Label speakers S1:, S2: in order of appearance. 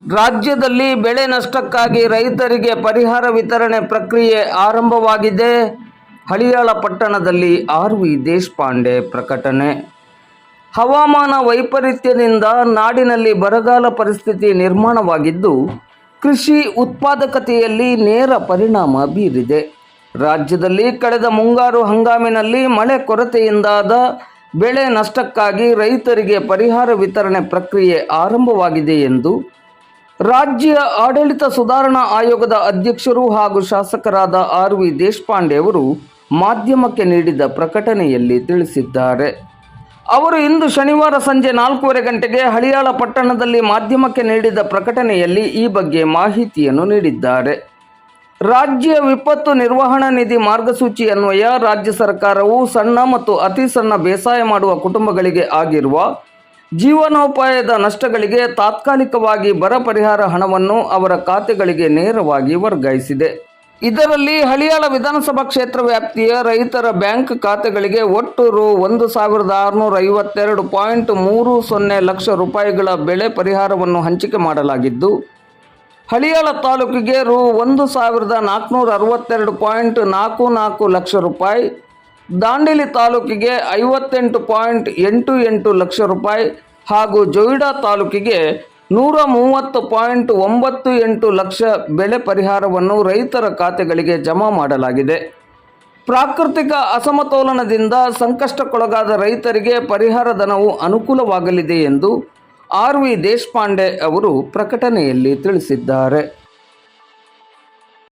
S1: ರಾಜ್ಯದಲ್ಲಿ ಬೆಳೆ ನಷ್ಟಕ್ಕಾಗಿ ರೈತರಿಗೆ ಪರಿಹಾರ ವಿತರಣೆ ಪ್ರಕ್ರಿಯೆ ಆರಂಭವಾಗಿದೆ. ಹಳಿಯಾಳ ಪಟ್ಟಣದಲ್ಲಿ ಆರ್.ವಿ. ದೇಶಪಾಂಡೆ ಪ್ರಕಟಣೆ. ಹವಾಮಾನ ವೈಪರೀತ್ಯದಿಂದ ನಾಡಿನಲ್ಲಿ ಬರಗಾಲ ಪರಿಸ್ಥಿತಿ ನಿರ್ಮಾಣವಾಗಿದ್ದು, ಕೃಷಿ ಉತ್ಪಾದಕತೆಯಲ್ಲಿ ನೇರ ಪರಿಣಾಮ ಬೀರಿದೆ. ರಾಜ್ಯದಲ್ಲಿ ಕಳೆದ ಮುಂಗಾರು ಹಂಗಾಮಿನಲ್ಲಿ ಮಳೆ ಕೊರತೆಯಿಂದಾದ ಬೆಳೆ ನಷ್ಟಕ್ಕಾಗಿ ರೈತರಿಗೆ ಪರಿಹಾರ ವಿತರಣೆ ಪ್ರಕ್ರಿಯೆ ಆರಂಭವಾಗಿದೆ ಎಂದು ರಾಜ್ಯ ಆಡಳಿತ ಸುಧಾರಣಾ ಆಯೋಗದ ಅಧ್ಯಕ್ಷರು ಹಾಗೂ ಶಾಸಕರಾದ ಆರ್.ವಿ. ದೇಶಪಾಂಡೆ ಅವರು ಮಾಧ್ಯಮಕ್ಕೆ ನೀಡಿದ ಪ್ರಕಟಣೆಯಲ್ಲಿ ತಿಳಿಸಿದ್ದಾರೆ. ಅವರು ಇಂದು ಶನಿವಾರ ಸಂಜೆ 4:15 ಗಂಟೆಗೆ ಹಳಿಯಾಳ ಪಟ್ಟಣದಲ್ಲಿ ಮಾಧ್ಯಮಕ್ಕೆ ನೀಡಿದ ಪ್ರಕಟಣೆಯಲ್ಲಿ ಈ ಬಗ್ಗೆ ಮಾಹಿತಿಯನ್ನು ನೀಡಿದ್ದಾರೆ. ರಾಜ್ಯ ವಿಪತ್ತು ನಿರ್ವಹಣಾ ನಿಧಿ ಮಾರ್ಗಸೂಚಿ ಅನ್ವಯ ರಾಜ್ಯ ಸರ್ಕಾರವು ಸಣ್ಣ ಮತ್ತು ಅತಿ ಸಣ್ಣ ಬೇಸಾಯ ಮಾಡುವ ಕುಟುಂಬಗಳಿಗೆ ಆಗಿರುವ ಜೀವನೋಪಾಯದ ನಷ್ಟಗಳಿಗೆ ತಾತ್ಕಾಲಿಕವಾಗಿ ಬರ ಪರಿಹಾರ ಹಣವನ್ನು ಅವರ ಖಾತೆಗಳಿಗೆ ನೇರವಾಗಿ ವರ್ಗಾಯಿಸಿದೆ. ಇದರಲ್ಲಿ ಹಳಿಯಾಳ ವಿಧಾನಸಭಾ ಕ್ಷೇತ್ರ ವ್ಯಾಪ್ತಿಯ ರೈತರ ಬ್ಯಾಂಕ್ ಖಾತೆಗಳಿಗೆ ಒಟ್ಟು ರು. 1,652.30 ಲಕ್ಷ ರೂಪಾಯಿಗಳ ಬೆಳೆ ಪರಿಹಾರವನ್ನು ಹಂಚಿಕೆ ಮಾಡಲಾಗಿದ್ದು, ಹಳಿಯಾಳ ತಾಲೂಕಿಗೆ ರು. 1,462.44 ಲಕ್ಷ ರೂಪಾಯಿ, ದಾಂಡೇಲಿ ತಾಲೂಕಿಗೆ 58.88 ಲಕ್ಷ ರೂಪಾಯಿ ಹಾಗೂ ಜೊಯ್ಡಾ ತಾಲೂಕಿಗೆ 130.98 ಲಕ್ಷ ಬೆಳೆ ಪರಿಹಾರವನ್ನು ರೈತರ ಖಾತೆಗಳಿಗೆ ಜಮಾ ಮಾಡಲಾಗಿದೆ. ಪ್ರಾಕೃತಿಕ ಅಸಮತೋಲನದಿಂದ ಸಂಕಷ್ಟಕ್ಕೊಳಗಾದ ರೈತರಿಗೆ ಪರಿಹಾರ ಧನವು ಅನುಕೂಲವಾಗಲಿದೆ ಎಂದು ಆರ್.ವಿ. ದೇಶಪಾಂಡೆ ಅವರು ಪ್ರಕಟಣೆಯಲ್ಲಿ ತಿಳಿಸಿದ್ದಾರೆ.